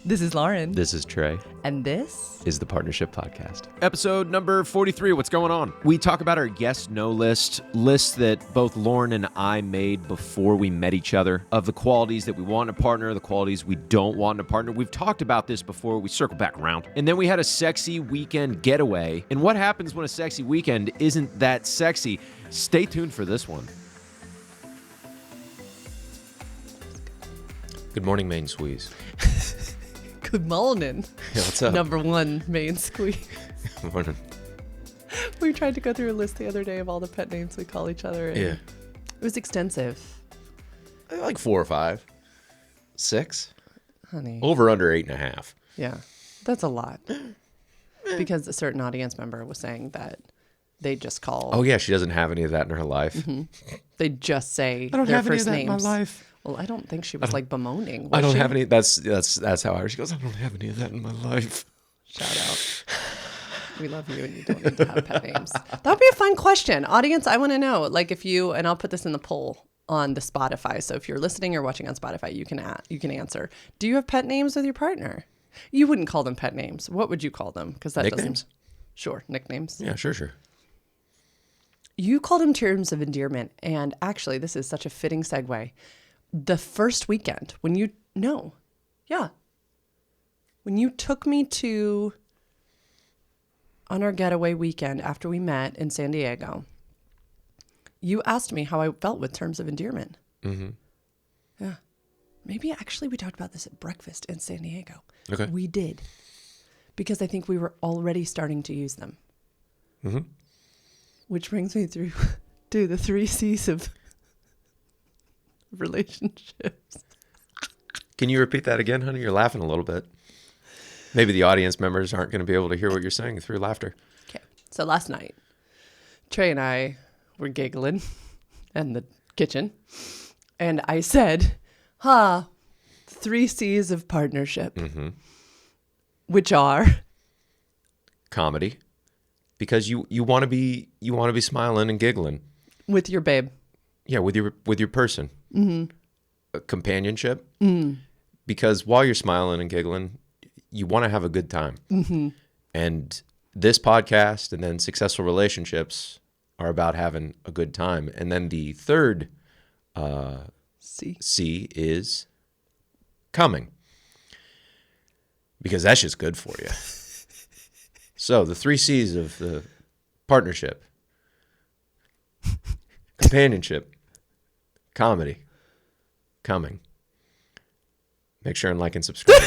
This is Lauren. This is Trey. And this is the Partnership Podcast. Episode number 43. What's going on? We talk about our yes-no list that both Lauren and I made before we met each other, of the qualities that we want in a partner, the qualities we don't want in a partner. We've talked about this before. We circle back around. And then we had a sexy weekend getaway. And what happens when a sexy weekend isn't that sexy? Stay tuned for this one. Good morning, main squeeze. Good morning. Yeah, what's up? Number one main squeeze. Good morning. We tried to go through a list the other day of all the pet names we call each other. And Yeah. It was extensive. Like 4 or 5. 6? Honey. Over under 8.5. Yeah. That's a lot. Because a certain audience member was saying that they just call. Oh, yeah. She doesn't have any of that in her life. Mm-hmm. They just say I don't their have any of first that names. in my life. Well, I don't think she was like bemoaning. I don't she? have any. That's how Irish. She goes, I don't have any of that in my life. Shout out. We love you and you don't need to have pet names. That would be a fun question. Audience, I want to know. Like if you, and I'll put this in the poll on the Spotify. So if you're listening or watching on Spotify, you can answer. Do you have pet names with your partner? You wouldn't call them pet names. What would you call them? Because that Nicknames? doesn't. Sure, nicknames. Yeah, sure. You called them terms of endearment. And actually, this is such a fitting segue. The first weekend when you took me on our getaway weekend after we met in San Diego, you asked me how I felt with terms of endearment. Mm-hmm. Yeah. Maybe actually we talked about this at breakfast in San Diego. Okay. We did. Because I think we were already starting to use them. Mm-hmm. Which brings me through to the 3 C's of relationships. Can you repeat that again, honey? You're laughing a little bit. Maybe the audience members aren't going to be able to hear what you're saying through laughter. Okay. So last night, Trey and I were giggling in the kitchen. And I said, 3 C's of partnership. Mm-hmm. Which are? Comedy. Because you want to be smiling and giggling. With your babe. Yeah, with your person. Mm-hmm. Companionship. Mm. Because while you're smiling and giggling, you want to have a good time. Mm-hmm. And this podcast and then successful relationships are about having a good time. And then the third C is coming. Because that's just good for you. So the 3 C's of the partnership: companionship, comedy, coming. Make sure and like and subscribe.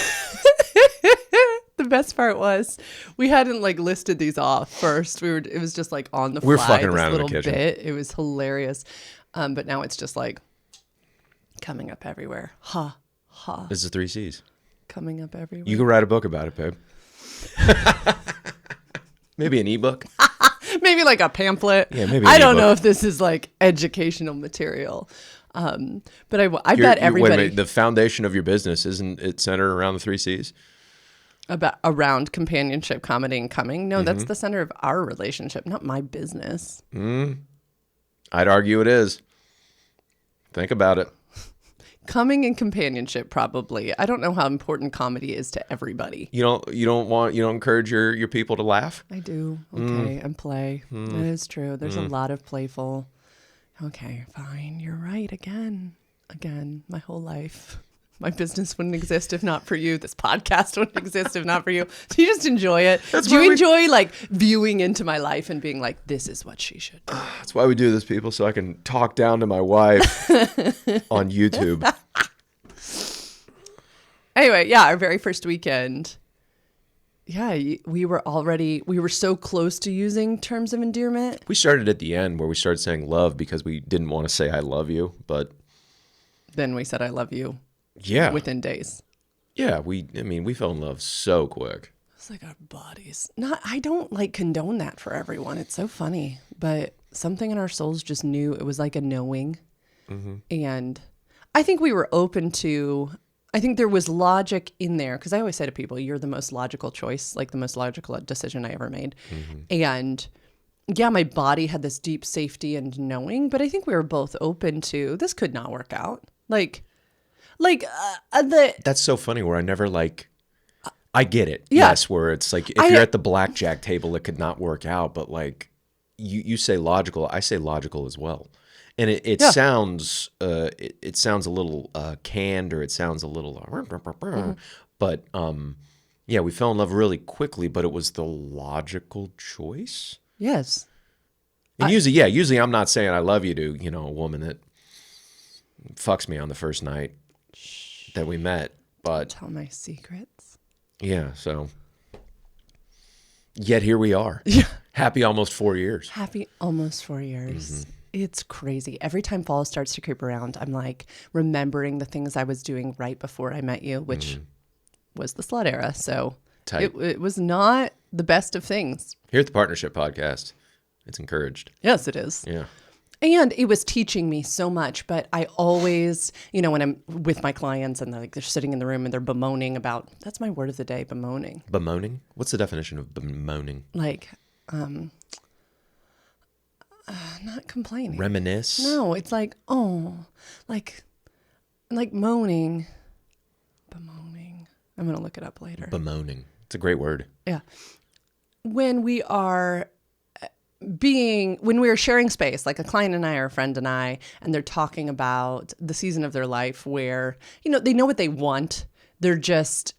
The best part was we hadn't listed these off first. It was just on the fly. We're fucking around in the kitchen. Bit. It was hilarious. But now it's just coming up everywhere. This is 3 C's. Coming up everywhere. You can write a book about it, babe. Maybe an ebook. Maybe a pamphlet. Yeah, maybe. I don't know if this is educational material. But I bet everybody. Wait a minute, the foundation of your business, isn't it centered around the 3 C's? Around companionship, comedy, and coming. No, that's the center of our relationship, not my business. I'd argue it is. Think about it. Coming and companionship, probably. I don't know how important comedy is to everybody. You don't encourage your people to laugh? I do. Okay, and play. That is true. There's a lot of playful. Okay, fine. You're right. Again, my whole life. My business wouldn't exist if not for you. This podcast wouldn't exist if not for you. So you just enjoy it. Do you enjoy viewing into my life and being this is what she should do? That's why we do this, people, so I can talk down to my wife on YouTube. Anyway, yeah, our very first weekend. Yeah, we were so close to using terms of endearment. We started at the end where we started saying love because we didn't want to say I love you, but then we said I love you. Yeah. Within days. Yeah, we fell in love so quick. It's our bodies. I don't condone that for everyone. It's so funny, but something in our souls just knew. It was a knowing. Mm-hmm. And I think we were open to, I think there was logic in there, because I always say to people, you're the most logical choice, the most logical decision I ever made. Mm-hmm. And yeah, my body had this deep safety and knowing, but I think we were both open to, this could not work out. That's so funny where I never I get it. Yeah. Yes, where it's like if you're at the blackjack table, it could not work out. But like you say logical, I say logical as well. And it sounds it sounds a little canned, or it sounds a little but yeah, we fell in love really quickly, but it was the logical choice. Yes. And usually I'm not saying I love you to, a woman that fucks me on the first night that we met, but Tell my secrets. yeah, so yet here we are. Yeah. Happy almost 4 years. Happy almost 4 years. It's crazy. Every time fall starts to creep around, I'm like remembering the things I was doing right before I met you, which was the slut era. So it was not the best of things. Here at the Partnership Podcast, it's encouraged. Yes, it is. Yeah. And it was teaching me so much, but I always, when I'm with my clients and they're sitting in the room and they're bemoaning about, that's my word of the day, bemoaning. Bemoaning? What's the definition of bemoaning? Like, not complaining. Reminisce? No, it's like, like moaning. Bemoaning. I'm going to look it up later. Bemoaning. It's a great word. Yeah. When we are sharing space, like a client and I or a friend and I, and they're talking about the season of their life where, they know what they want. They're just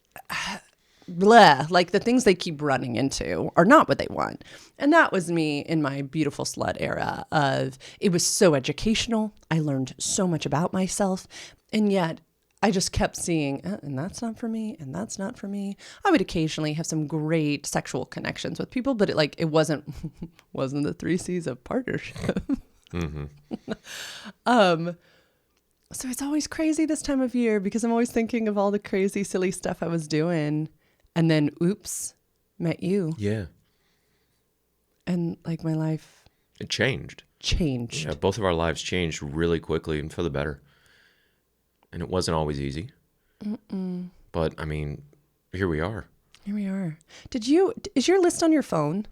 blah, like the things they keep running into are not what they want. And that was me in my beautiful slut era it was so educational. I learned so much about myself. And yet I just kept seeing, and that's not for me, and that's not for me. I would occasionally have some great sexual connections with people, but it wasn't the 3 C's of partnership. So it's always crazy this time of year because I'm always thinking of all the crazy, silly stuff I was doing. And then, oops, met you. Yeah. And like my life It changed. Yeah, both of our lives changed really quickly and for the better. And it wasn't always easy. But I mean, here we are. Here we are. Is your list on your phone?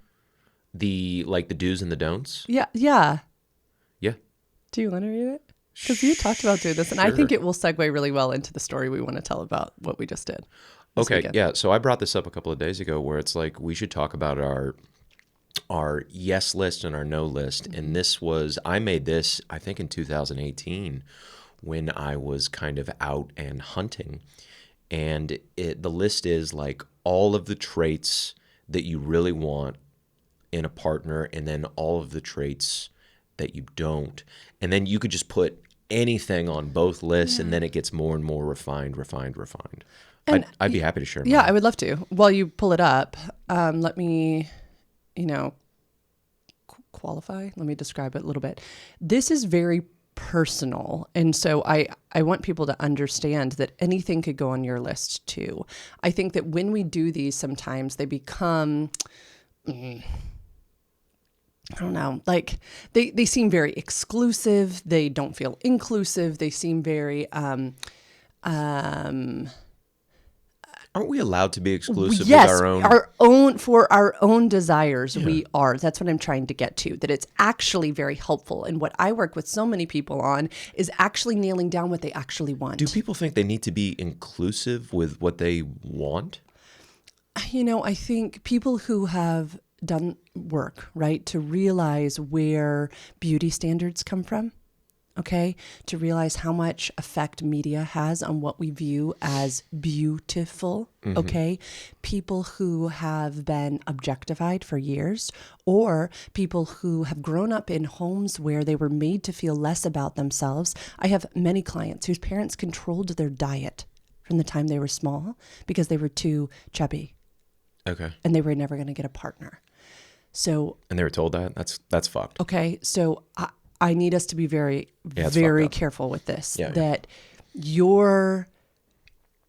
The do's and the don'ts? Yeah. Yeah. Do you want to read it? Because you talked about doing this, and I think it will segue really well into the story we want to tell about what we just did. Okay, weekend. yeah. So I brought this up a couple of days ago where it's like we should talk about our yes list and our no list. And I made this, I think in 2018 when I was kind of out and hunting. And the list is like all of the traits that you really want in a partner and then all of the traits that you don't. And then you could just put anything on both lists and then it gets more and more refined. And I'd be happy to share mine. Yeah, I would love to. While you pull it up, let me, qualify. Let me describe it a little bit. This is very personal. And so I want people to understand that anything could go on your list too. I think that when we do these, sometimes they become, I don't know, like they seem very exclusive. They don't feel inclusive. They seem very, Aren't we allowed to be exclusive yes, with our own? For our own desires, we are. That's what I'm trying to get to, that it's actually very helpful. And what I work with so many people on is actually nailing down what they actually want. Do people think they need to be inclusive with what they want? I think people who have done work, right, to realize where beauty standards come from, okay, to realize how much effect media has on what we view as beautiful, okay, people who have been objectified for years, or people who have grown up in homes where they were made to feel less about themselves. I have many clients whose parents controlled their diet from the time they were small because they were too chubby. Okay. And they were never going to get a partner. So. And they were told that? That's fucked. Okay, so I need us to be very, very careful with this, that your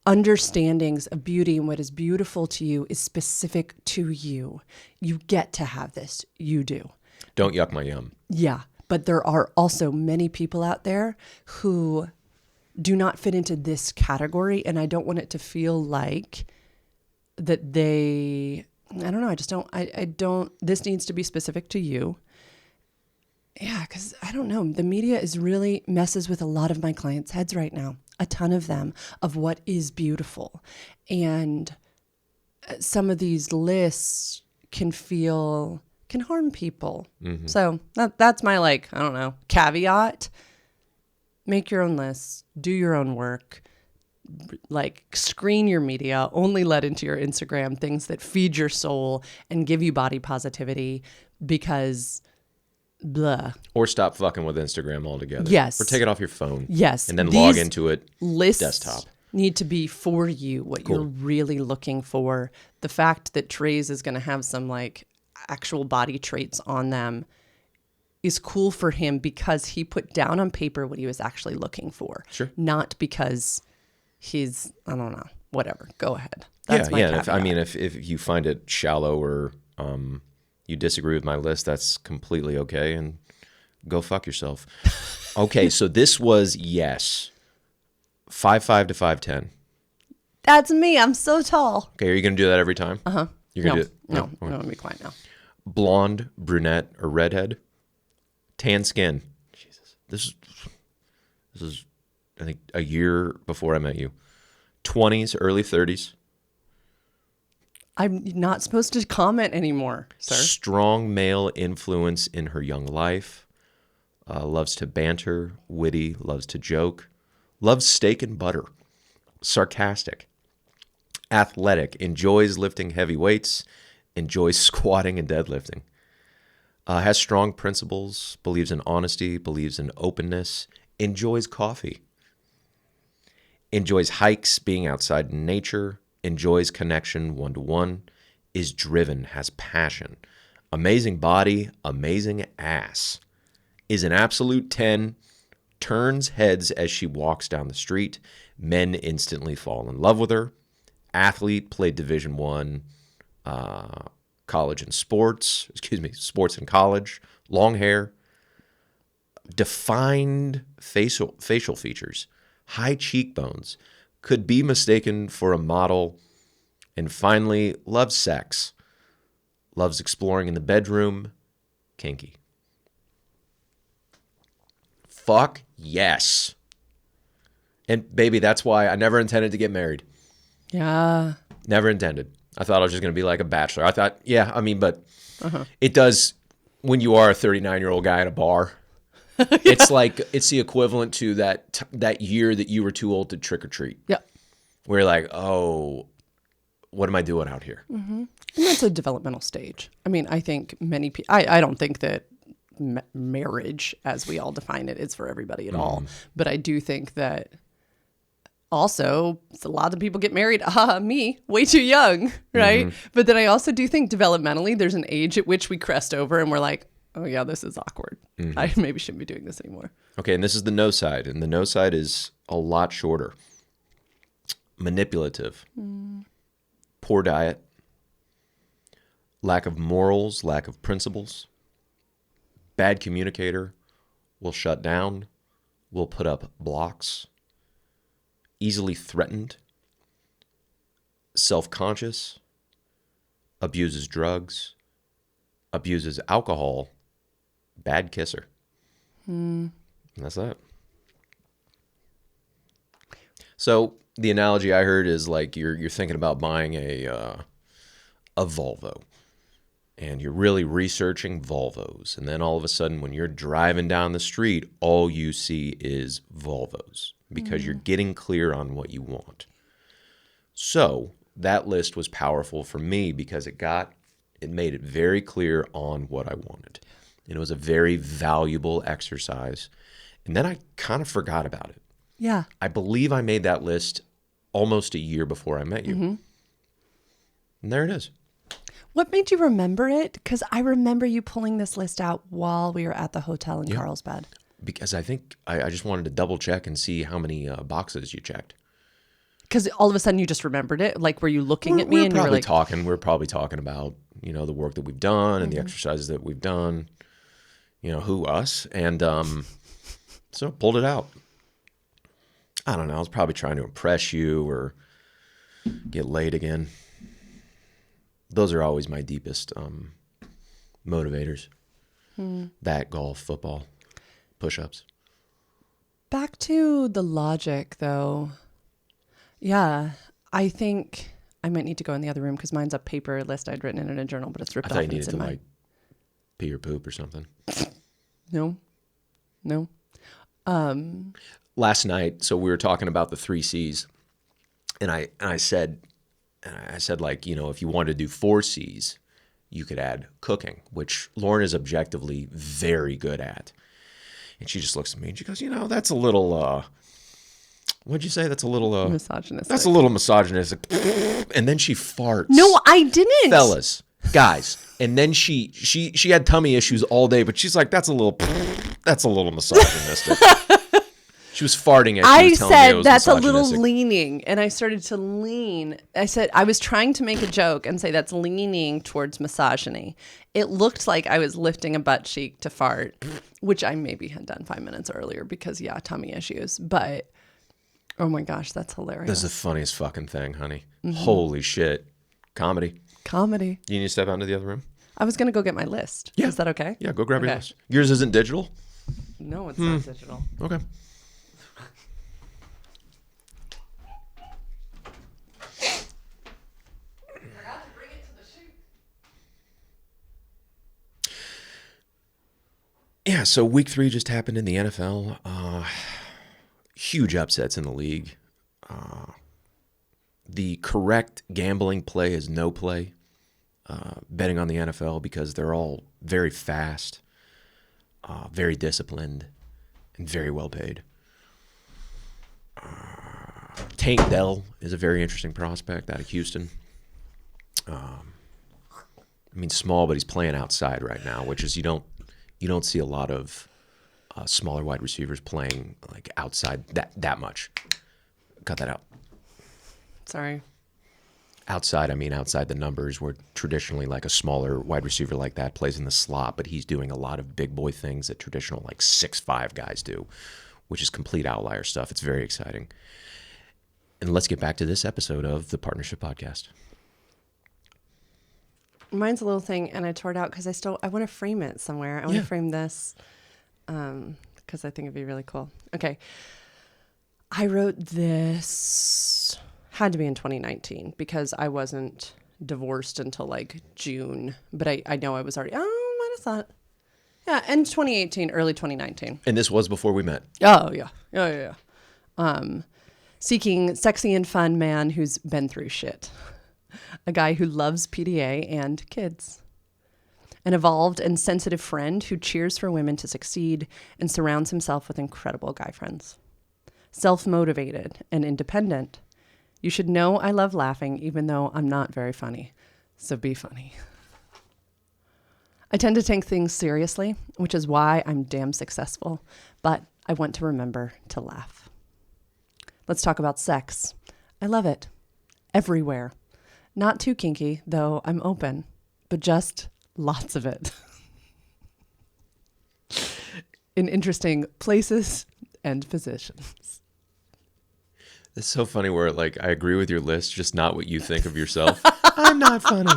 understandings of beauty and what is beautiful to you is specific to you. You get to have this. You do. Don't yuck my yum. Yeah, but there are also many people out there who do not fit into this category, and I don't want it to feel like that they, I don't know, I don't, this needs to be specific to you. Yeah, because I don't know. The media is really messes with a lot of my clients' heads right now, a ton of them, of what is beautiful. And some of these lists can harm people. So that's my, like, I don't know, caveat. Make your own lists, do your own work, like screen your media, only let into your Instagram things that feed your soul and give you body positivity, because blah. Or stop fucking with Instagram altogether. Yes. Or take it off your phone. Yes. And then log into it lists desktop. Need to be for you, what you're really looking for. The fact that Trey's is going to have some like actual body traits on them is cool for him because he put down on paper what he was actually looking for. Sure. Not because he's, I don't know, whatever. Go ahead. That's my caveat. If you find it shallow or you disagree with my list, that's completely okay, and go fuck yourself. Okay, so this was yes. 5'5" to 5'10". That's me. I'm so tall. Okay, are you going to do that every time? Uh-huh. You're going to do it? No, I'm going to be quiet now. Blonde, brunette, or redhead? Tan skin. Jesus. This is I think a year before I met you. 20s, early 30s. I'm not supposed to comment anymore, sir. Strong male influence in her young life. Loves to banter, witty, loves to joke. Loves steak and butter. Sarcastic. Athletic. Enjoys lifting heavy weights. Enjoys squatting and deadlifting. Has strong principles. Believes in honesty. Believes in openness. Enjoys coffee. Enjoys hikes, being outside in nature. Enjoys connection one-to-one. Is driven. Has passion. Amazing body. Amazing ass. Is an absolute 10. Turns heads as she walks down the street. Men instantly fall in love with her. Athlete, played Division I, college and sports. Sports and college. Long hair. Defined facial features. High cheekbones. Could be mistaken for a model. And finally, loves sex. Loves exploring in the bedroom. Kinky. Fuck yes. And baby, that's why I never intended to get married. Yeah. Never intended. I thought I was just going to be like a bachelor. I thought, but it does, when you are a 39-year-old guy at a bar, it's like, it's the equivalent to that year that you were too old to trick or treat. Yeah. Where you're like, oh, what am I doing out here? Mm-hmm. And that's a developmental stage. I mean, I think many people, I don't think that marriage, as we all define it, is for everybody at all. But I do think that also a lot of people get married, me, way too young, right? But then I also do think developmentally, there's an age at which we crest over and we're like, oh yeah, this is awkward. I maybe shouldn't be doing this anymore. Okay, and this is the no side. And the no side is a lot shorter. Manipulative. Poor diet. Lack of morals, lack of principles. Bad communicator. Will shut down. Will put up blocks. Easily threatened. Self-conscious. Abuses drugs. Abuses alcohol. Bad kisser. And that's that. So the analogy I heard is like you're thinking about buying a Volvo, and you're really researching Volvos, and then all of a sudden when you're driving down the street, all you see is Volvos because you're getting clear on what you want. So that list was powerful for me because it made it very clear on what I wanted. And it was a very valuable exercise. And then I kind of forgot about it. Yeah. I believe I made that list almost a year before I met you. And there it is. What made you remember it? Because I remember you pulling this list out while we were at the hotel in Carlsbad. Because I think I just wanted to double check and see how many boxes you checked. Because all of a sudden you just remembered it? Like, were you looking at me and you were like... We're probably talking about, the work that we've done and the exercises that we've done. Who, us? And so pulled it out. I don't know. I was probably trying to impress you or get laid again. Those are always my deepest motivators. That, golf, football, push-ups. Back to the logic, though. Yeah, I think I might need to go in the other room because mine's a paper list I'd written in a journal, but it's ripped I off. thought you and needed it's to in mine. like pee or poop or something. No. Last night, so we were talking about the 3 C's, and I said like, you know, if you wanted to do 4 C's, you could add cooking, which Lauren is objectively very good at. And she just looks at me and she goes, you know, that's a little what'd you say? That's a little Misogynistic. That's a little misogynistic. And then she farts. No, I didn't. Fellas, guys. And then she had tummy issues all day, but she's like, that's a little misogynistic. She was farting as she was telling me it was that's a little misogynistic. leaning, and I started to lean. I said I was trying to make a joke and say that's leaning towards misogyny. It looked like I was lifting a butt cheek to fart, which I maybe had done 5 minutes earlier because tummy issues. But oh my gosh, that's hilarious. That's the funniest fucking thing, honey. Holy shit. Comedy. Comedy. You need to step out into the other room? I was gonna go get my list. Yeah. Is that okay? Yeah, go grab your Okay. list. Yours isn't digital? No, it's not digital. Okay. Yeah, so week 3 just happened in the NFL. Huge upsets in the league. The correct gambling play is no play. Betting on the NFL because they're all very fast, very disciplined, and very well paid. Tank Dell is a very interesting prospect out of Houston. I mean, small, but he's playing outside right now, which is you don't see a lot of smaller wide receivers playing like outside that much. Cut that out. Sorry. Outside, I mean outside the numbers, where traditionally like a smaller wide receiver like that plays in the slot, but he's doing a lot of big boy things that traditional like 6'5" guys do, which is complete outlier stuff. It's very exciting. And let's get back to this episode of the Partnership Podcast. Mine's a little thing, and I tore it out because I want to frame it somewhere. I want to frame this because I think it'd be really cool. Okay. I wrote this, had to be in 2019 because I wasn't divorced until like June, but I know I was already, might have thought. Yeah, end 2018, early 2019. And this was before we met. Oh, yeah. Seeking sexy and fun man who's been through shit. A guy who loves PDA and kids. An evolved and sensitive friend who cheers for women to succeed and surrounds himself with incredible guy friends. Self-motivated and independent. You should know I love laughing even though I'm not very funny. So be funny. I tend to take things seriously, which is why I'm damn successful, but I want to remember to laugh. Let's talk about sex. I love it. Everywhere. Not too kinky, though I'm open, but just lots of it. In interesting places and positions. It's so funny where like I agree with your list, just not what you think of yourself. I'm not funny.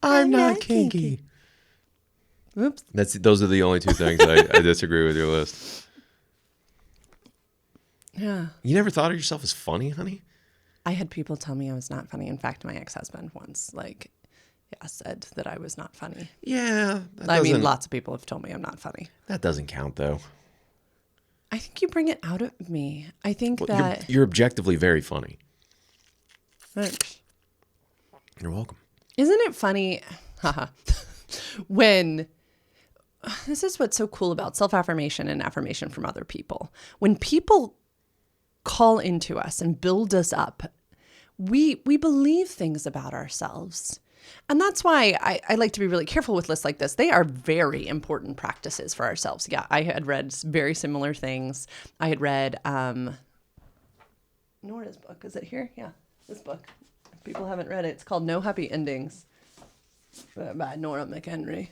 I'm not kinky. Oops. Those are the only two things I disagree with your list. Yeah. You never thought of yourself as funny, honey? I had people tell me I was not funny. In fact, my ex-husband once, said that I was not funny. Yeah. I mean, lots of people have told me I'm not funny. That doesn't count, though. I think you bring it out of me. I think that... You're objectively very funny. Thanks. You're welcome. Isn't it funny, when... This is what's so cool about self-affirmation and affirmation from other people. When people call into us and build us up, we believe things about ourselves. And that's why I like to be really careful with lists like this. They are very important practices for ourselves. Yeah, I had read very similar things. I had read Nora's book. Is it here? Yeah, this book. If people haven't read it, it's called No Happy Endings by Nora McInery.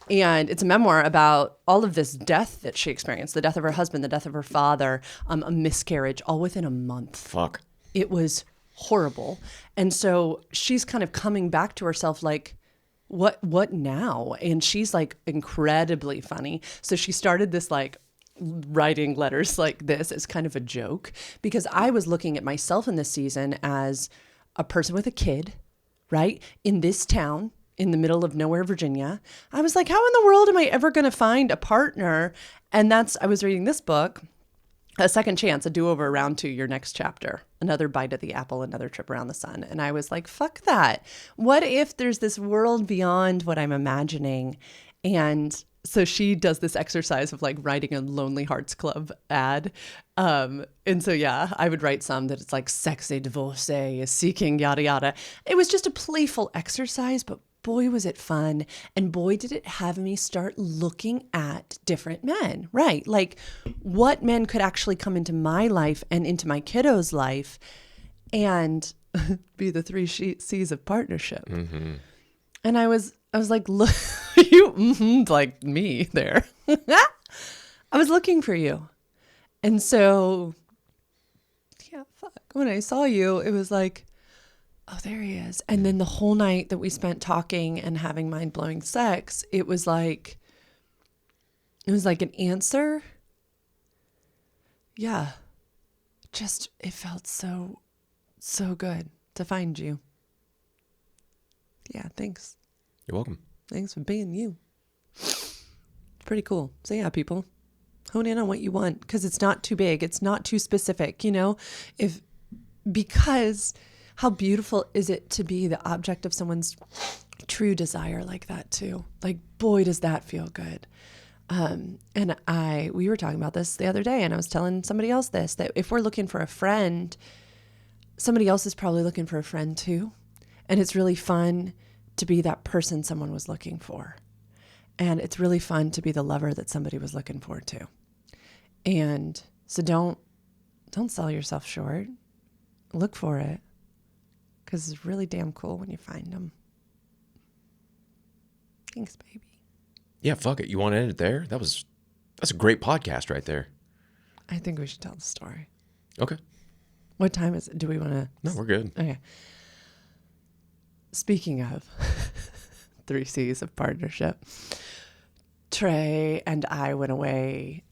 And it's a memoir about all of this death that she experienced, the death of her husband, the death of her father, a miscarriage, all within a month. Fuck. It was horrible. And so she's kind of coming back to herself like, what now? And she's like incredibly funny. So she started this like writing letters like this as kind of a joke because I was looking at myself in this season as a person with a kid, right? In this town, in the middle of nowhere, Virginia. I was like, how in the world am I ever going to find a partner? And I was reading this book, A Second Chance, a do-over, round 2, your next chapter, another bite at the apple, another trip around the sun. And I was like, fuck that. What if there's this world beyond what I'm imagining? And so she does this exercise of like writing a Lonely Hearts Club ad. And so, yeah, I would write some that it's like sexy divorcee is seeking yada, yada. It was just a playful exercise, but boy, was it fun. And boy, did it have me start looking at different men, right? Like what men could actually come into my life and into my kiddos' life and be the 3 C's of partnership. Mm-hmm. And I was like, look, you like me there. I was looking for you. And so, yeah, fuck. When I saw you, it was like, oh, there he is. And then the whole night that we spent talking and having mind-blowing sex, it was like an answer. Yeah. Just, it felt so good to find you. Yeah, thanks. You're welcome. Thanks for being you. It's pretty cool. So yeah, people, hone in on what you want because it's not too big. It's not too specific, because how beautiful is it to be the object of someone's true desire like that too? Like, boy, does that feel good. We were talking about this the other day and I was telling somebody else that if we're looking for a friend, somebody else is probably looking for a friend too. And it's really fun to be that person someone was looking for. And it's really fun to be the lover that somebody was looking for too. And so don't sell yourself short. Look for it. Because it's really damn cool when you find them. Thanks, baby. Yeah, fuck it. You want to end it there? That's a great podcast right there. I think we should tell the story. Okay. What time is it? Do we want to? No, we're good. Okay. Speaking of 3 C's of partnership, Trey and I went away.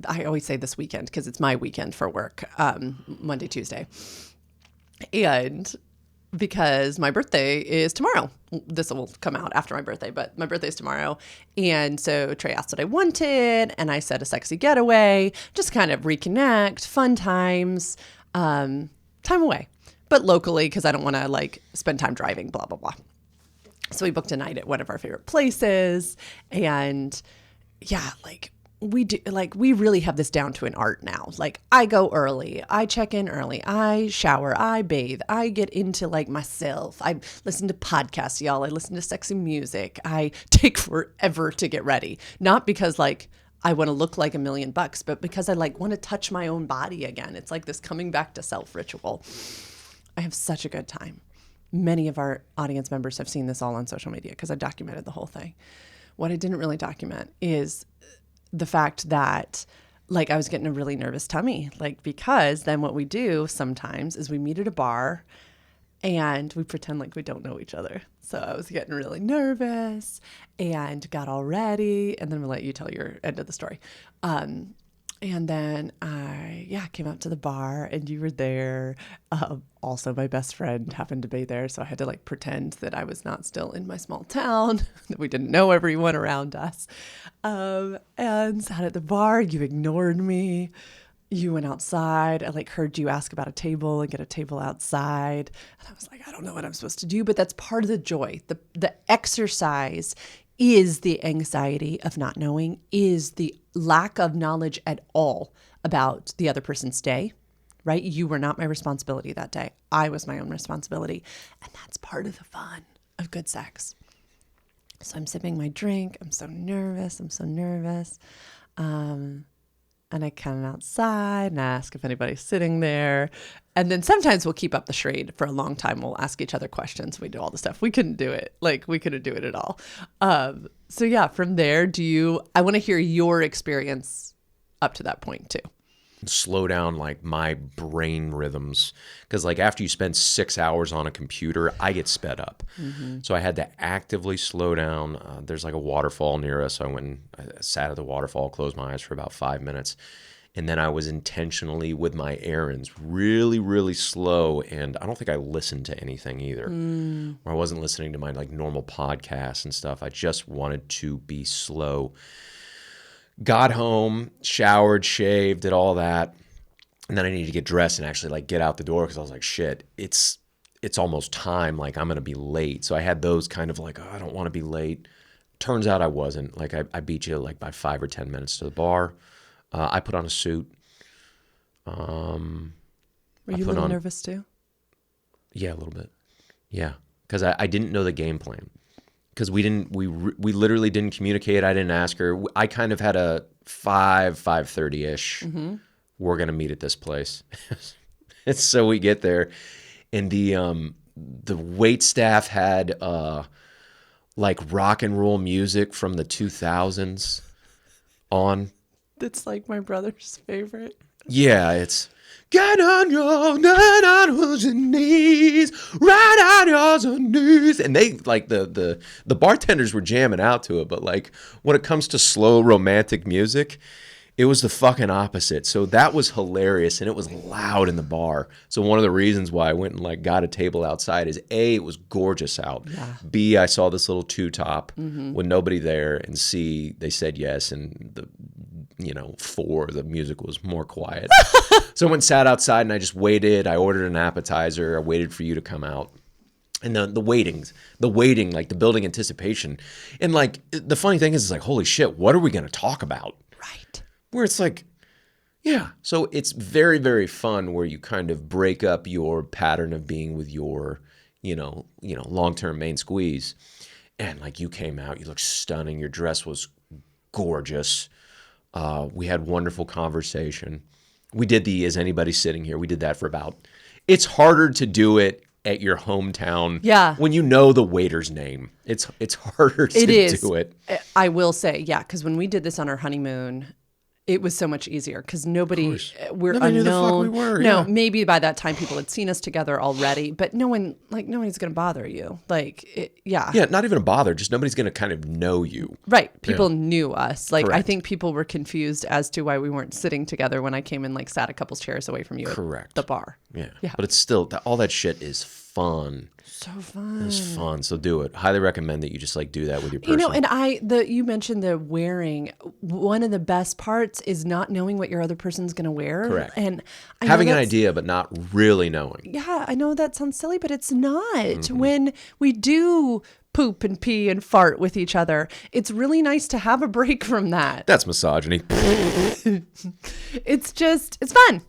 I always say this weekend because it's my weekend for work, Monday, Tuesday. And because my birthday is tomorrow. This will come out after my birthday, but my birthday is tomorrow. And so Trey asked what I wanted, and I said a sexy getaway, just kind of reconnect, fun times, time away. But locally, because I don't want to like spend time driving, blah, blah, blah. So we booked a night at one of our favorite places. And yeah, we really have this down to an art now. Like I go early, I check in early, I shower, I bathe, I get into like myself. I listen to podcasts, y'all. I listen to sexy music. I take forever to get ready. Not because like I want to look like $1,000,000, but because I like want to touch my own body again. It's like this coming back to self ritual. I have such a good time. Many of our audience members have seen this all on social media because I documented the whole thing. What I didn't really document is the fact that like I was getting a really nervous tummy, like because then what we do sometimes is we meet at a bar and we pretend like we don't know each other. So I was getting really nervous and got all ready, and then we'll let you tell your end of the story. And then I came out to the bar and you were there. Also, my best friend happened to be there. So I had to like pretend that I was not still in my small town, that we didn't know everyone around us. And sat at the bar. You ignored me. You went outside. I like heard you ask about a table and get a table outside. And I was like, I don't know what I'm supposed to do, but that's part of the joy. The exercise is the anxiety of not knowing, is the lack of knowledge at all about the other person's day, right? You were not my responsibility that day. I was my own responsibility. And that's part of the fun of good sex. So I'm sipping my drink. I'm so nervous. And I come outside and ask if anybody's sitting there. And then sometimes we'll keep up the charade for a long time. We'll ask each other questions. We do all the stuff. We couldn't do it. Like we couldn't do it at all. So yeah, from there, I want to hear your experience up to that point too. Slow down like my brain rhythms, because like after you spend 6 hours on a computer, I get sped up. Mm-hmm. So I had to actively slow down. There's like a waterfall near us. So I went and I sat at the waterfall, closed my eyes for about 5 minutes, And then I was intentionally with my errands really, really slow. And I don't think I listened to anything either. Or I wasn't listening to my like normal podcasts and stuff. I just wanted to be slow. Got home, showered, shaved, did all that. And then I needed to get dressed and actually like get out the door because I was like, shit, it's almost time. Like I'm going to be late. So I had those kind of like, oh, I don't want to be late. Turns out I wasn't. Like I beat you like by 5 or 10 minutes to the bar. I put on a suit. Were you a little nervous too? Yeah, a little bit. Yeah, because I didn't know the game plan. Because we literally didn't communicate. I didn't ask her. I kind of had a 5:30-ish. We're gonna meet at this place. And so we get there, and the wait staff had like rock and roll music from the 2000s on. That's like my brother's favorite. Yeah, it's get on your knees, right on your knees. And they like the bartenders were jamming out to it, but like when it comes to slow romantic music, it was the fucking opposite. So that was hilarious, and it was loud in the bar. So one of the reasons why I went and like got a table outside is A, it was gorgeous out. Yeah. B, I saw this little two-top with nobody there, and C, they said yes, and the music was more quiet. So I went and sat outside, and I just waited. I ordered an appetizer. I waited for you to come out. And the waiting, like the building anticipation. And like the funny thing is, it's like, holy shit, what are we going to talk about? Right. Where it's like, yeah. So it's very, very fun where you kind of break up your pattern of being with your, long-term main squeeze. And like you came out, you looked stunning. Your dress was gorgeous. We had wonderful conversation. We did Is Anybody Sitting Here? We did that for it's harder to do it at your hometown. Yeah. When you know the waiter's name. It's harder to do it. I will say, yeah, because when we did this on our honeymoon, it was so much easier because nobody knew the fuck we were. No, Yeah. maybe by that time people had seen us together already, but nobody's going to bother you. Yeah, not even a bother. Just nobody's going to kind of know you. Right. People knew us. Like, Correct. I think people were confused as to why we weren't sitting together when I came and like sat a couple chairs away from you Correct. at the bar. Yeah. But it's still, all that shit is fun. So fun. It's fun. So do it. Highly recommend that you just like do that with your person. And you mentioned the wearing. One of the best parts is not knowing what your other person's going to wear. Correct. And having an idea, but not really knowing. Yeah, I know that sounds silly, but it's not. When we do poop and pee and fart with each other, it's really nice to have a break from that. That's misogyny. It's fun.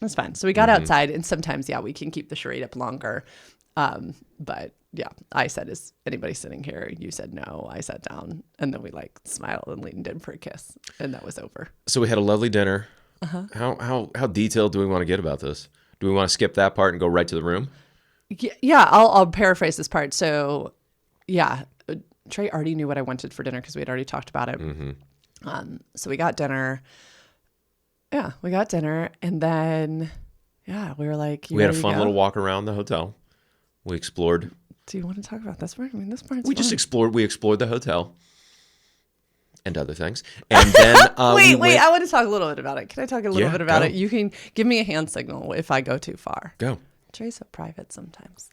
It's fun. So we got outside, and sometimes, we can keep the charade up longer. But yeah, I said, is anybody sitting here? You said no. I sat down, and then we like smiled and leaned in for a kiss, and that was over. So we had a lovely dinner. How detailed do we want to get about this? Do we want to skip that part and go right to the room? Yeah, I'll paraphrase this part. So yeah, Trey already knew what I wanted for dinner because we had already talked about it. So we got dinner. Yeah, we got dinner, and then we were like, we had a fun little walk around the hotel. We explored. Do you want to talk about this part? I mean, this part's just explored. We explored the hotel and other things. And then wait. I want to talk a little bit about it. Can I talk a little bit about it? You can give me a hand signal if I go too far. Go. Trey's so private sometimes.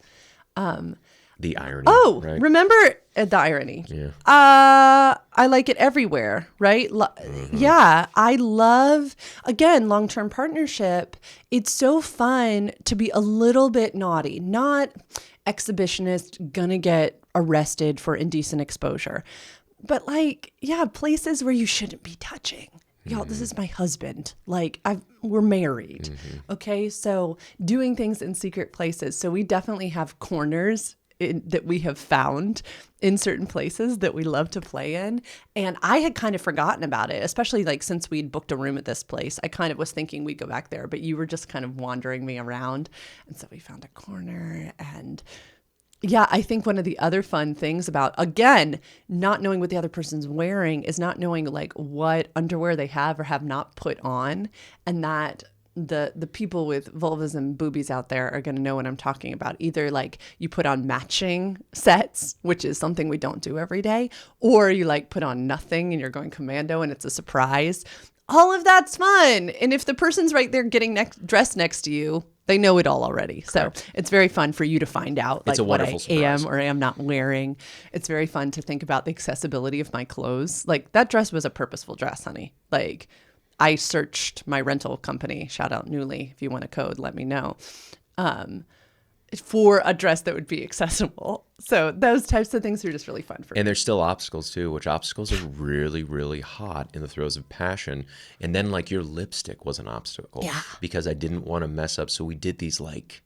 The irony. Oh, right? Remember the irony. Yeah. I like it everywhere, right? Yeah, I love, again, long-term partnership. It's so fun to be a little bit naughty, not exhibitionist, gonna get arrested for indecent exposure. But places where you shouldn't be touching. Y'all, this is my husband. We're married. Okay, so doing things in secret places. So we definitely have corners that we have found in certain places that we love to play in. And I had kind of forgotten about it, especially since we'd booked a room at this place. I kind of was thinking we'd go back there, but you were just kind of wandering me around. And so we found a corner. And yeah, I think one of the other fun things about, again, not knowing what the other person's wearing is not knowing what underwear they have or have not put on. And that the people with vulvas and boobies out there are going to know what I'm talking about. Either you put on matching sets, which is something we don't do every day, or you put on nothing and you're going commando and it's a surprise. all of that's fun. And if the person's right there getting dressed next to you, they know it all already. Correct. So it's very fun for you to find out like It's a what I wonderful surprise. am or am not wearing. It's very fun to think about the accessibility of my clothes. Like that dress was a purposeful dress, honey. Like I searched my rental company, shout out Newly. If you want a code, let me know. For a dress that would be accessible. So those types of things are just really fun for me. And there's still obstacles too, which obstacles are really, really hot in the throes of passion. And then like your lipstick was an obstacle. Yeah. Because I didn't want to mess up. So we did these like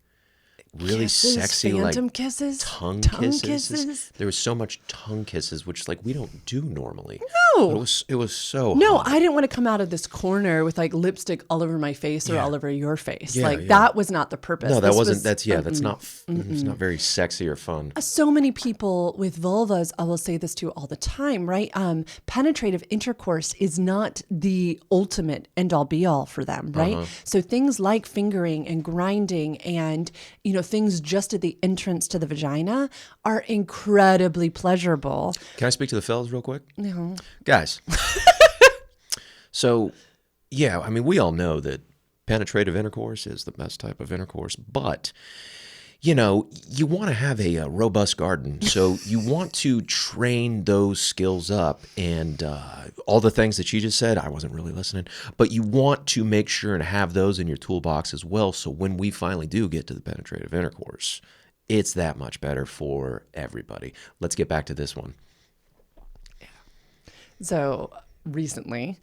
really Kisses, sexy phantom like kisses, tongue tongue kisses. kisses. There was so much tongue kisses, which like we don't do normally. No. But it was so No, hot. I didn't want to come out of this corner with like lipstick all over my face or Yeah. all over your face. Yeah, like yeah. that was not the purpose. No, that This wasn't. was- That's not. It's not very sexy or fun. So many people with vulvas, I will say this to you all the time, right? Penetrative intercourse is not the ultimate end all be all for them, right? So things like fingering and grinding and, things just at the entrance to the vagina are incredibly pleasurable. Can I speak to the fellas real quick? No. Guys. So, yeah, I mean, we all know that penetrative intercourse is the best type of intercourse, but, you want to have a robust garden. So you want to train those skills up and all the things that you just said, I wasn't really listening, but you want to make sure and have those in your toolbox as well. So when we finally do get to the penetrative intercourse, it's that much better for everybody. Let's get back to this one. So recently,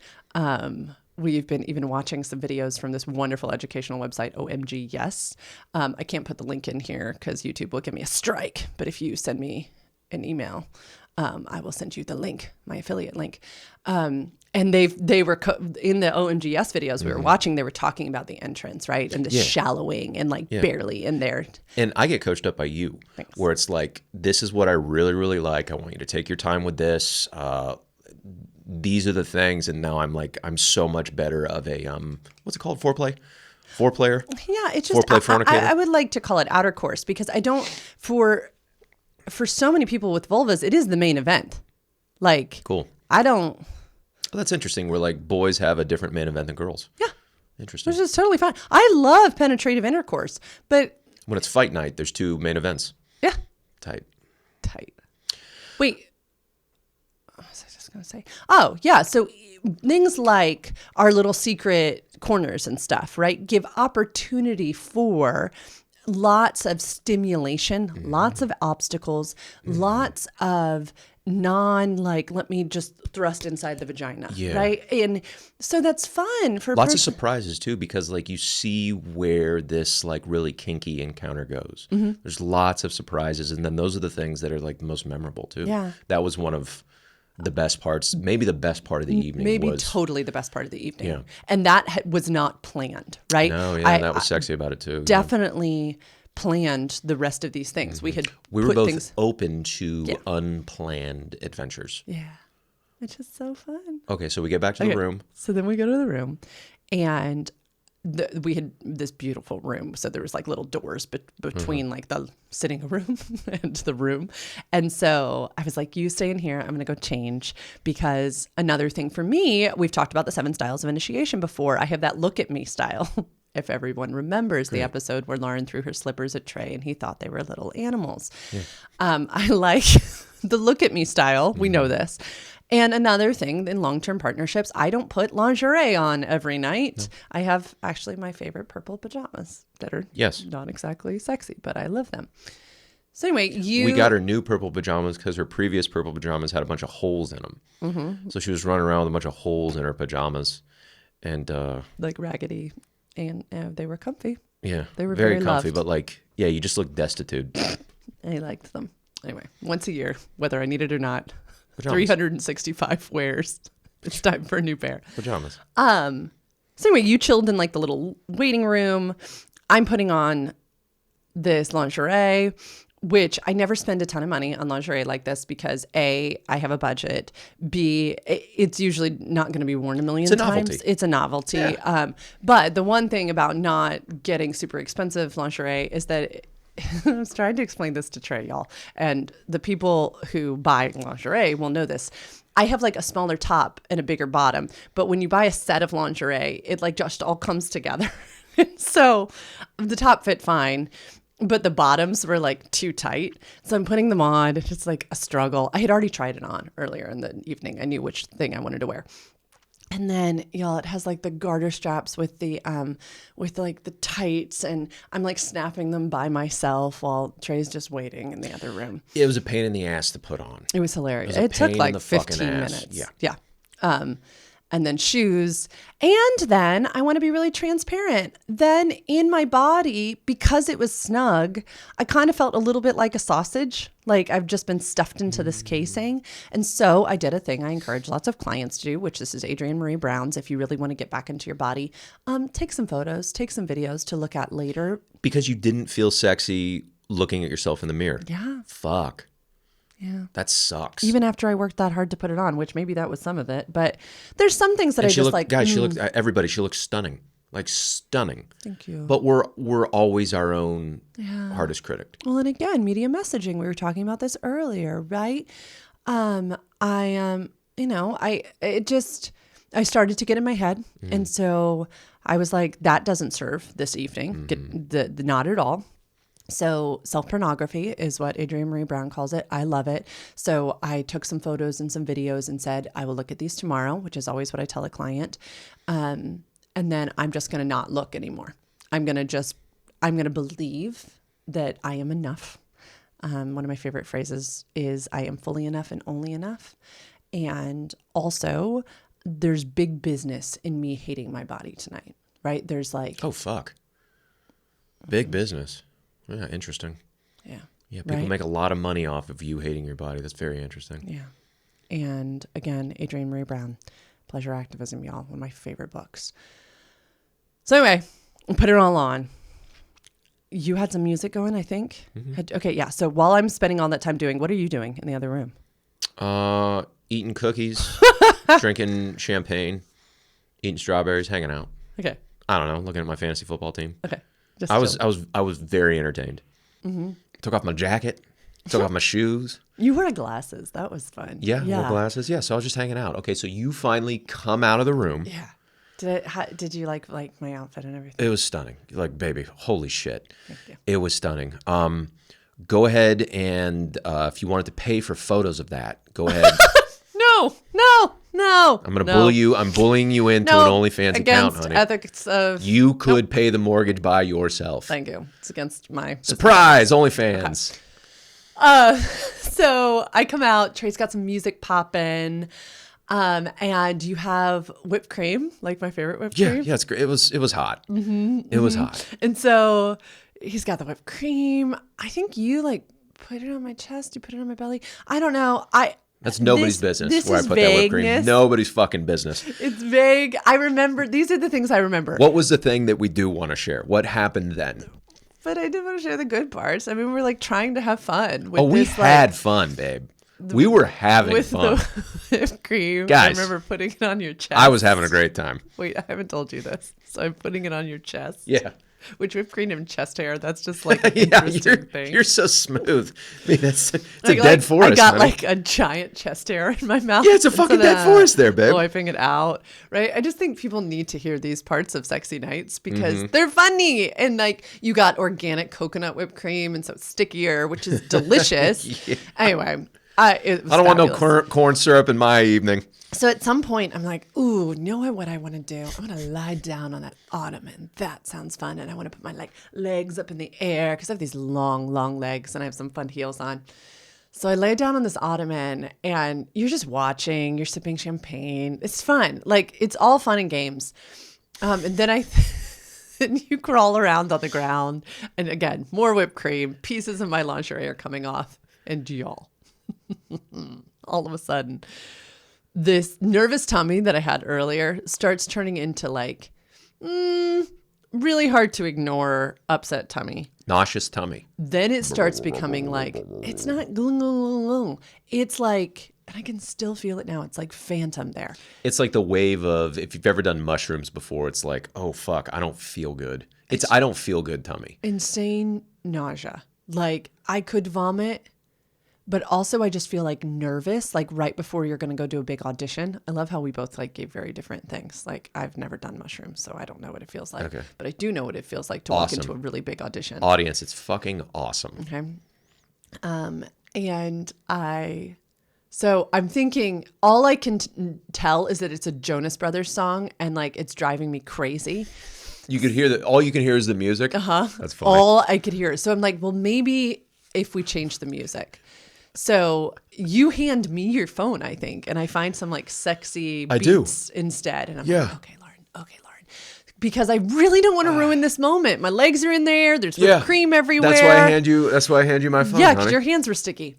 we've been even watching some videos from this wonderful educational website, OMG Yes. I can't put the link in here because YouTube will give me a strike. But if you send me an email, I will send you the link, my affiliate link. And they were in the OMG Yes videos we were watching, they were talking about the entrance, right? And the shallowing and barely in there. And I get coached up by you. Thanks. Where it's like, this is what I really, really like. I want you to take your time with this. These are the things. And now I'm so much better of a, what's it called? Foreplayer? Yeah, it's just, Foreplay fornicator? I would like to call it outercourse because I don't, for so many people with vulvas, it is the main event. Like, Cool. I don't. Well, that's interesting. Where like boys have a different main event than girls. Yeah. Interesting. Which is totally fine. I love penetrative intercourse, but When it's fight night, there's two main events. yeah, Tight. Wait, what was I just going to say? Oh, yeah. So things like our little secret corners and stuff, right? Give opportunity for lots of stimulation, lots of obstacles, lots of let me just thrust inside the vagina, right? And so that's fun for Lots of surprises too, because like you see where this like really kinky encounter goes. There's lots of surprises, and then those are the things that are like the most memorable too. Yeah. That was one of the best parts, maybe the best part of the evening. Maybe was, totally the best part of the evening. Yeah. And that was not planned, right? No, yeah, that was sexy about it too. Definitely planned the rest of these things. We had We were put both things. open to unplanned adventures. Yeah. Which is so fun. Okay, so we get back to the room. So then we go to the room and we had this beautiful room. So there was like little doors between like the sitting room and the room. And so I was like, you stay in here. I'm going to go change because another thing for me, we've talked about the 7 styles of initiation before. I have that look at me style. If everyone remembers the episode where Lauren threw her slippers at Trey and he thought they were little animals. Yeah. I like the look at me style. We know this. And another thing in long-term partnerships, I don't put lingerie on every night. No. I have actually my favorite purple pajamas that are not exactly sexy, but I love them. So anyway, we got her new purple pajamas because her previous purple pajamas had a bunch of holes in them. Mm-hmm. So she was running around with a bunch of holes in her pajamas. And like raggedy. And they were comfy. Yeah, they were very comfy, loved. but like, yeah, you just look destitute. I liked them. Anyway, once a year, whether I need it or not, pajamas. 365 wears. It's time for a new pair. Pajamas. So anyway, you chilled in like the little waiting room. I'm putting on this lingerie, which I never spend a ton of money on lingerie like this because A, I have a budget. B, it's usually not going to be worn a million times. Novelty. It's a novelty. Yeah. But the one thing about not getting super expensive lingerie is that I was trying to explain this to Trey, y'all. And the people who buy lingerie will know this. I have like a smaller top and a bigger bottom. But when you buy a set of lingerie, it like just all comes together. So the top fit fine, but the bottoms were like too tight. So I'm putting them on. It's like a struggle. I had already tried it on earlier in the evening. I knew which thing I wanted to wear. And then, y'all, it has like the garter straps with like the tights, and I'm like snapping them by myself while Trey's just waiting in the other room. It was a pain in the ass to put on. It was hilarious. It was a It took pain in like the fucking 15 ass. minutes. Yeah. Yeah. And then shoes. And then I want to be really transparent. Then in my body, because it was snug, I kind of felt a little bit like a sausage. Like I've just been stuffed into this casing. And so I did a thing I encourage lots of clients to do, which this is Adrienne Marie Brown's. If you really want to get back into your body, take some photos, take some videos to look at later. Because you didn't feel sexy looking at yourself in the mirror. Yeah. Fuck. Yeah. That sucks. Even after I worked that hard to put it on, which maybe that was some of it. But there's some things that and I just looked, like. Guys, she looked, everybody, she looks stunning. Like stunning. Thank you. But we're always our own hardest critic. Well, and again, media messaging. We were talking about this earlier, right? I started to get in my head, and so I was like, that doesn't serve this evening. The not at all. So self-pornography is what Adrienne Marie Brown calls it. I love it. So I took some photos and some videos and said, I will look at these tomorrow, which is always what I tell a client. And then I'm just going to not look anymore. I'm going to believe that I am enough. One of my favorite phrases is I am fully enough and only enough. And also there's big business in me hating my body tonight, right? There's like, oh, fuck. Big business. Yeah, interesting. Yeah. Yeah, people make a lot of money off of you hating your body. That's very interesting. Yeah. And again, Adrienne Marie Brown, Pleasure Activism, y'all, one of my favorite books. So anyway, put it all on. You had some music going, I think. Okay, yeah. So while I'm spending all that time doing, what are you doing in the other room? Eating cookies, drinking champagne, eating strawberries, hanging out. Okay. I don't know, looking at my fantasy football team. Okay. I was very entertained. Took off my jacket, took off my shoes. You wore glasses. That was fun. Yeah, wore glasses. Yeah, so I was just hanging out. Okay, so you finally come out of the room. Yeah. Did you like my outfit and everything? It was stunning. Like, baby, holy shit. Thank you. It was stunning. Go ahead and if you wanted to pay for photos of that, go ahead. No. I'm going to bully you. I'm bullying you into an OnlyFans account, honey. Ethics of... You could pay the mortgage by yourself. Thank you. It's against my... Surprise, OnlyFans. Okay. So I come out. Trey's got some music popping. And you have whipped cream, like my favorite whipped cream. Yeah, it's great. It was hot. It was hot. And so he's got the whipped cream. I think you like put it on my chest. You put it on my belly. I don't know. That's nobody's business this where I is put that whipped cream. vagueness. Nobody's fucking business. It's vague. I remember. These are the things I remember. What was the thing that we do want to share? What happened then? But I did want to share the good parts. I mean, we're like trying to have fun. With we had fun, babe. We were having with fun. The whipped cream. Guys, I remember putting it on your chest. I was having a great time. Wait, I haven't told you this. So I'm putting it on your chest. Yeah. Which whipped cream and chest hair, that's just like an interesting thing. You're so smooth. I mean, it's a dead forest. I got honey. like a giant chest hair in my mouth. Yeah, it's a fucking dead forest there, babe. Wiping it out, right? I just think people need to hear these parts of Sexy Nights because they're funny. And like you got organic coconut whipped cream and so it's stickier, which is delicious. Yeah. Anyway, I don't want no corn syrup in my evening. So at some point, I'm like, ooh, know what I want to do? I want to lie down on that ottoman. That sounds fun. And I want to put my legs up in the air because I have these long, long legs and I have some fun heels on. So I lay down on this ottoman and you're just watching. You're sipping champagne. It's fun. Like, it's all fun and games. And then and you crawl around on the ground. And again, more whipped cream. Pieces of my lingerie are coming off. And y'all, all of a sudden... this nervous tummy that I had earlier starts turning into like really hard to ignore upset tummy. Nauseous tummy. Then it starts becoming like, it's not glung. It's like, and I can still feel it now. It's like phantom there. It's like the wave of, if you've ever done mushrooms before, it's like, oh, fuck, I don't feel good. It's I don't feel good tummy. Insane nausea. Like I could vomit, but also I just feel like nervous, like right before you're going to go do a big audition. I love how we both like gave very different things. Like I've never done mushrooms, so I don't know what it feels like, Okay. but I do know what it feels like to walk into a really big audition. Audience, it's fucking awesome. Okay. So I'm thinking all I can tell is that it's a Jonas Brothers song and like it's driving me crazy. You could hear all you can hear is the music. That's funny. All I could hear. So I'm like, well, maybe if we change the music. So you hand me your phone, I think, and I find some like sexy beats instead. And I'm like, okay, Lauren. Because I really don't want to ruin this moment. My legs are in there. There's whipped cream everywhere. That's why I hand you my phone. Yeah, because your hands were sticky.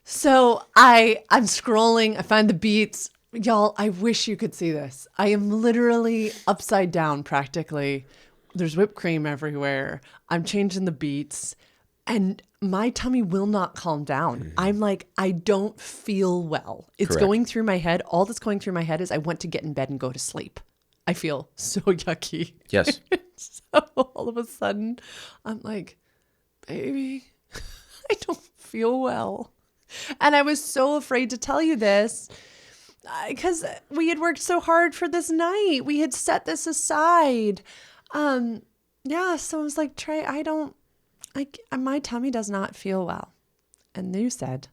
So I'm scrolling. I find the beats. Y'all, I wish you could see this. I am literally upside down practically. There's whipped cream everywhere. I'm changing the beats. And my tummy will not calm down. I'm like, I don't feel well. It's going through my head. All that's going through my head is I want to get in bed and go to sleep. I feel so yucky. Yes. So all of a sudden, I'm like, baby, I don't feel well. And I was so afraid to tell you this because we had worked so hard for this night. We had set this aside. So I was like, Trey, my tummy does not feel well. And you said,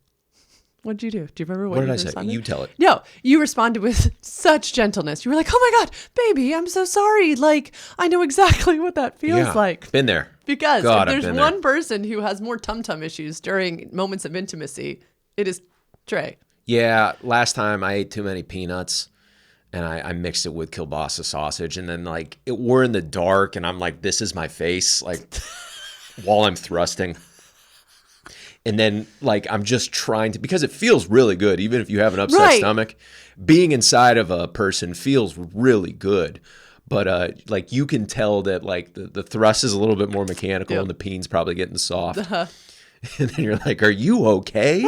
what'd you do? Do you remember what did I responded? say? You tell it. No, you responded with such gentleness. You were like, oh my God, baby, I'm so sorry. Like, I know exactly what that feels like. Been there. Because if there's one person who has more tum-tum issues during moments of intimacy, it is Trey. Yeah, last time I ate too many peanuts and I mixed it with kielbasa sausage, and then like we're in the dark and I'm like, this is my face, like while I'm thrusting. And then like I'm just trying to, because it feels really good, even if you have an upset stomach, being inside of a person feels really good. But like you can tell that like the thrust is a little bit more mechanical and the peen's probably getting soft. And then you're like, are you okay?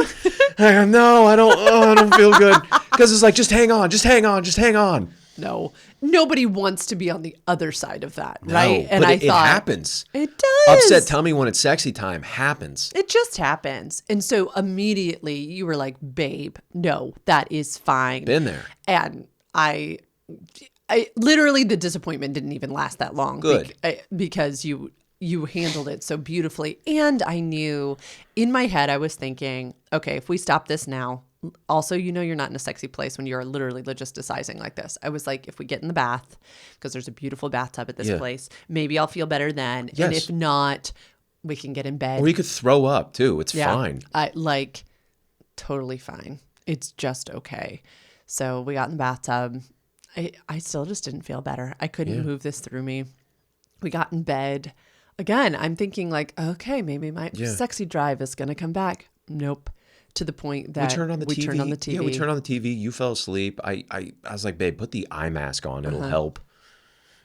No, I don't feel good. Because it's like, just hang on. No, nobody wants to be on the other side of that, right? And it happens. It does. Upset tummy when it's sexy time happens. It just happens. And so immediately you were like, babe, no, that is fine. Been there. And I literally, the disappointment didn't even last that long. Good. Because you handled it so beautifully. And I knew in my head, I was thinking, okay, if we stop this now, also, you're not in a sexy place when you're literally logisticizing like this. I was like, if we get in the bath, because there's a beautiful bathtub at this place, maybe I'll feel better then. Yes. And if not, we can get in bed. Or you could throw up too. It's fine. Totally fine. It's just okay. So we got in the bathtub. I still just didn't feel better. I couldn't move this through me. We got in bed. Again, I'm thinking like, okay, maybe my sexy drive is going to come back. Nope. To the point that we turned on the TV. Yeah, we turned on the TV. You fell asleep. I was like, babe, put the eye mask on. It'll help.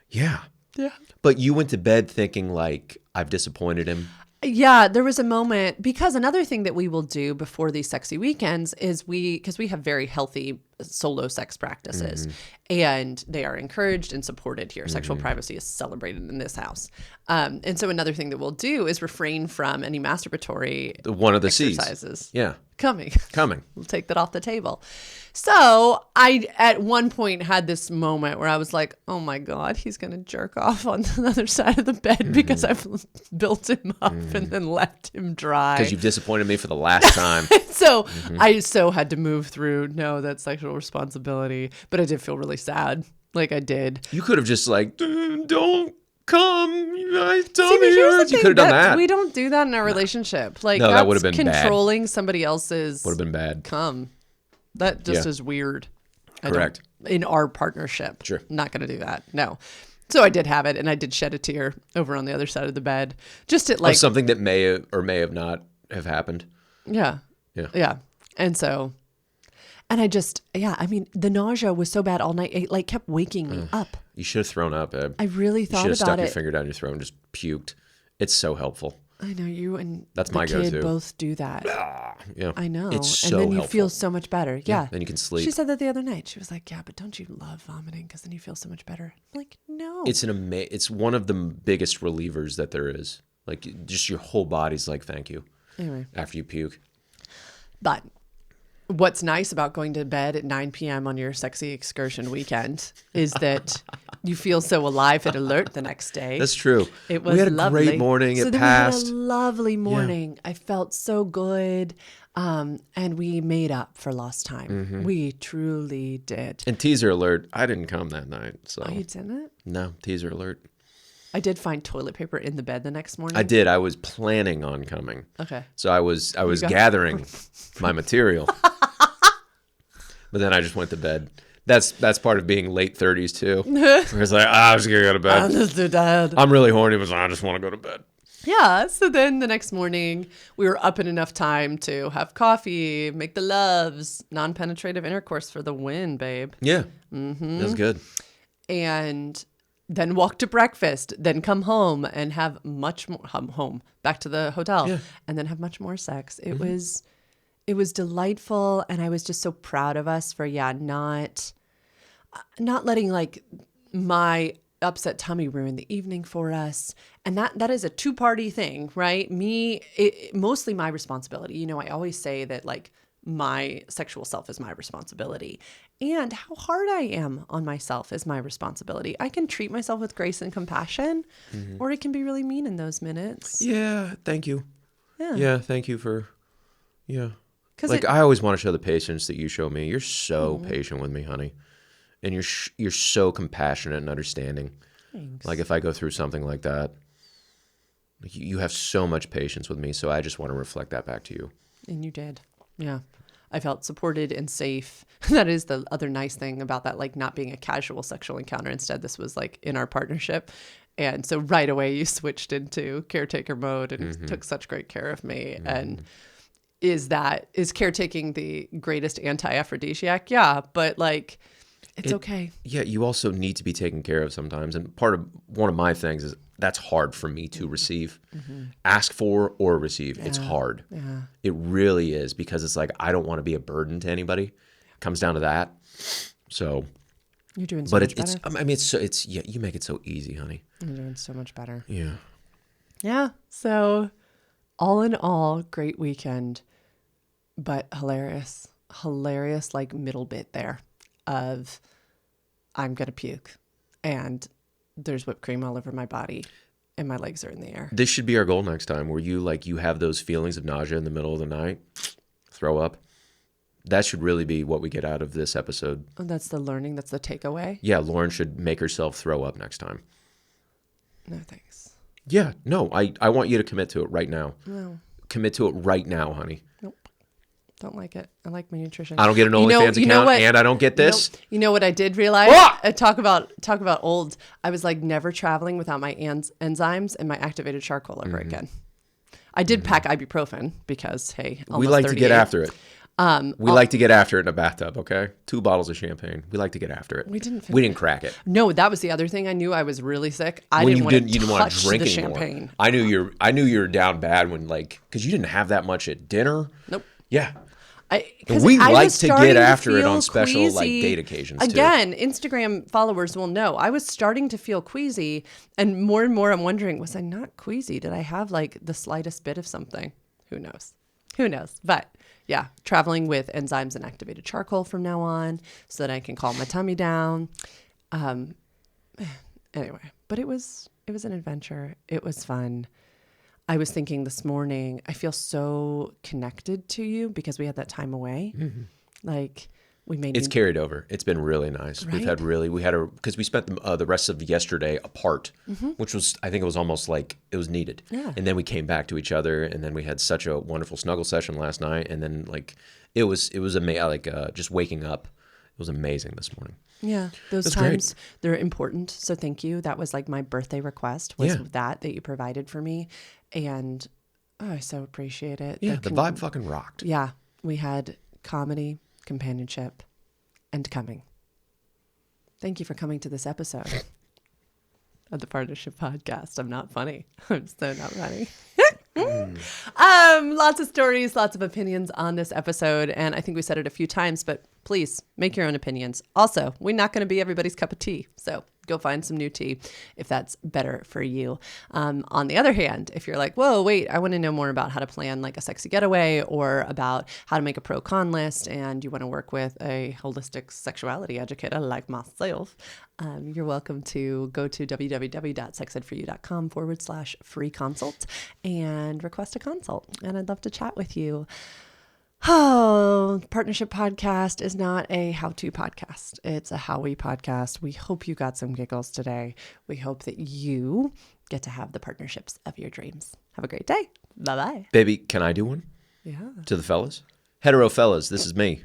Yeah. Yeah. But you went to bed thinking like, I've disappointed him. Yeah, there was a moment, because another thing that we will do before these sexy weekends is because we have very healthy solo sex practices and they are encouraged and supported here. Sexual privacy is celebrated in this house. And so another thing that we'll do is refrain from any masturbatory one of the exercises. C's. Yeah. Coming. We'll take that off the table. So I, at one point, had this moment where I was like, oh my God, he's going to jerk off on the other side of the bed because I've built him up and then left him dry. Because you've disappointed me for the last time. So I had to move through, no, that's sexual responsibility. But I did feel really sad. Like I did. You could have just like, don't come. My tummy hurts. hurts. You could have done that. We don't do that in our relationship. Like, no, that's that would have been controlling somebody else's would have been bad. Come. That just is weird. Correct. In our partnership. Sure. Not going to do that. No. So I did have it, and I did shed a tear over on the other side of the bed. Just at like something that may or may have not have happened. Yeah. Yeah. Yeah. And so, and I just, I mean, the nausea was so bad all night. It like kept waking me up. You should have thrown up, Eb. I really thought about it. You should have stuck your finger down your throat and just puked. It's so helpful. I know you and that's the my kid go-to. both do that. Yeah. I know. It's so and then you helpful. feel so much better. Yeah. Then you can sleep. She said that the other night. She was like, yeah, but don't you love vomiting? Because then you feel so much better. I'm like, no. It's one of the biggest relievers that there is. Like just your whole body's like, thank you. Anyway. After you puke. But what's nice about going to bed at 9 p.m. on your sexy excursion weekend is that you feel so alive and alert the next day. That's true. It was we had a lovely. great morning. So it then passed. we had a lovely morning. I felt so good. And we made up for lost time. We truly did. And teaser alert, I didn't come that night. So Oh, you didn't? no, teaser alert. I did find toilet paper in the bed the next morning. I did. I was planning on coming. Okay. So I was gathering my material. But then I just went to bed. That's part of being late 30s too. Where it's like, I'm just gonna go to bed. I'm just too tired. I'm really horny, but I just want to go to bed. Yeah. So then the next morning, we were up in enough time to have coffee, make the loves, non-penetrative intercourse for the win, babe. Yeah. That was good. And then walk to breakfast, then come home and have much more home back to the hotel, and then have much more sex. It was delightful, and I was just so proud of us for not letting like my upset tummy ruin the evening for us. And that is a two-party thing, right? Mostly my responsibility. You know, I always say that like my sexual self is my responsibility, and how hard I am on myself is my responsibility. I can treat myself with grace and compassion, or it can be really mean in those minutes. Yeah. Thank you. Yeah. Thank you for, Like I always want to show the patience that you show me. You're so patient with me, honey. And you're so compassionate and understanding. Thanks. Like if I go through something like that, like you have so much patience with me. So I just want to reflect that back to you. And you did. Yeah. I felt supported and safe. That is the other nice thing about that, like not being a casual sexual encounter. Instead, this was like in our partnership. And so right away you switched into caretaker mode and took such great care of me. And is caretaking the greatest anti-aphrodisiac? Yeah. But like, it's okay. Yeah, you also need to be taken care of sometimes. And one of my things is that's hard for me to receive. Ask for or receive. It's hard. Yeah. It really is, because it's like I don't want to be a burden to anybody. It comes down to that. So You're doing so much better. I mean, you make it so easy, honey. You're doing so much better. Yeah. Yeah. So all in all, great weekend, but hilarious like middle bit there of I'm going to puke and there's whipped cream all over my body and my legs are in the air. This should be our goal next time, where you have those feelings of nausea in the middle of the night, throw up. That should really be what we get out of this episode. Oh, that's the learning. That's the takeaway. Yeah, Lauren should make herself throw up next time. No, thanks. Yeah, no, I want you to commit to it right now. No. Commit to it right now, honey. Nope. Don't like it. I like my nutrition. I don't get an OnlyFans account, and I don't get this. You know what I did realize? Talk about old. I was like never traveling without my enzymes and my activated charcoal ever again. I did pack ibuprofen because, hey, we like 38. to get after it. We like to get after it in a bathtub, okay? 2 bottles of champagne. We like to get after it. We didn't crack it. No, that was the other thing. I knew I was really sick. You didn't want to drink anymore. Champagne. I knew you were down bad when because you didn't have that much at dinner. Nope. Yeah. We like to get after it on special queasy. Date occasions too. Again, Instagram followers will know. I was starting to feel queasy, and more I'm wondering, was I not queasy? Did I have like the slightest bit of something? Who knows? But yeah, traveling with enzymes and activated charcoal from now on so that I can calm my tummy down. Anyway, but it was an adventure. It was fun. I was thinking this morning, I feel so connected to you because we had that time away. Like it's carried over. It's been really nice. Right? Because we spent the rest of yesterday apart, which was, I think it was almost like it was needed. Yeah. And then we came back to each other, and then we had such a wonderful snuggle session last night. And then it was amazing. Just waking up, it was amazing this morning. Yeah, those times, they're important. So thank you. That was like my birthday request was that you provided for me. And I so appreciate it. Yeah, the vibe fucking rocked. Yeah, we had comedy, companionship, and coming. Thank you for coming to this episode of the Partnership Podcast. I'm not funny. I'm so not funny. Lots of stories, lots of opinions on this episode, and I think we said it a few times, but please make your own opinions. Also, we're not going to be everybody's cup of tea, so go find some new tea if that's better for you. On the other hand, if you're like, whoa, wait, I want to know more about how to plan like a sexy getaway or about how to make a pro-con list, and you want to work with a holistic sexuality educator like myself, you're welcome to go to www.sexedforyou.com/free consult and request a consult. And I'd love to chat with you. Oh, Partnership Podcast is not a how-to podcast. It's a how-we podcast. We hope you got some giggles today. We hope that you get to have the partnerships of your dreams. Have a great day. Bye-bye. Baby, can I do one? Yeah. To the fellas? Hetero fellas, this is me.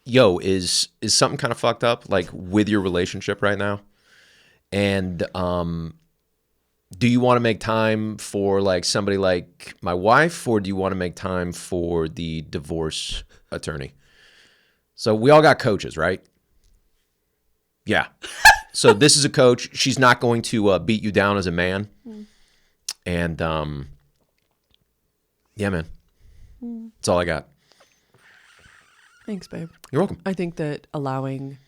Yo, is something kind of fucked up, like, with your relationship right now? And, do you want to make time for like somebody like my wife, or do you want to make time for the divorce attorney? So we all got coaches, right? Yeah. So this is a coach. She's not going to beat you down as a man. And yeah, man. That's all I got. Thanks, babe. You're welcome. I think that allowing...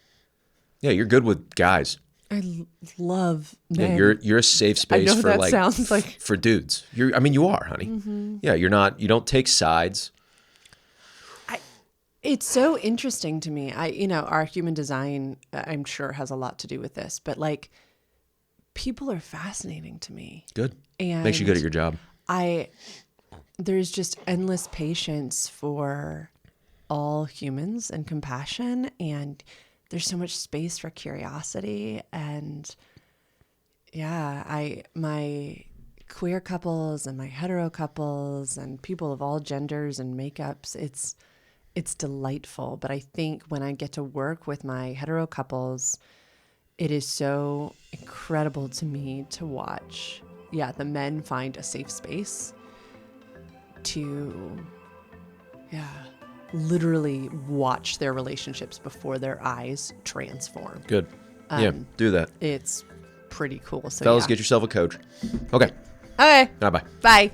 Yeah, you're good with guys. I love men. Yeah, you're a safe space I know for that like sounds like for dudes. You are, honey. Mm-hmm. Yeah, you don't take sides. It's so interesting to me. Our human design, I'm sure, has a lot to do with this, but like, people are fascinating to me. Good. And makes you good at your job. There's just endless patience for all humans and compassion, and there's so much space for curiosity. And yeah, my queer couples and my hetero couples and people of all genders and makeups, it's delightful. But I think when I get to work with my hetero couples, it is so incredible to me to watch, the men find a safe space to, literally watch their relationships before their eyes transform. Good. Do that. It's pretty cool. So fellas, get yourself a coach. Okay. Okay. Bye-bye. Bye.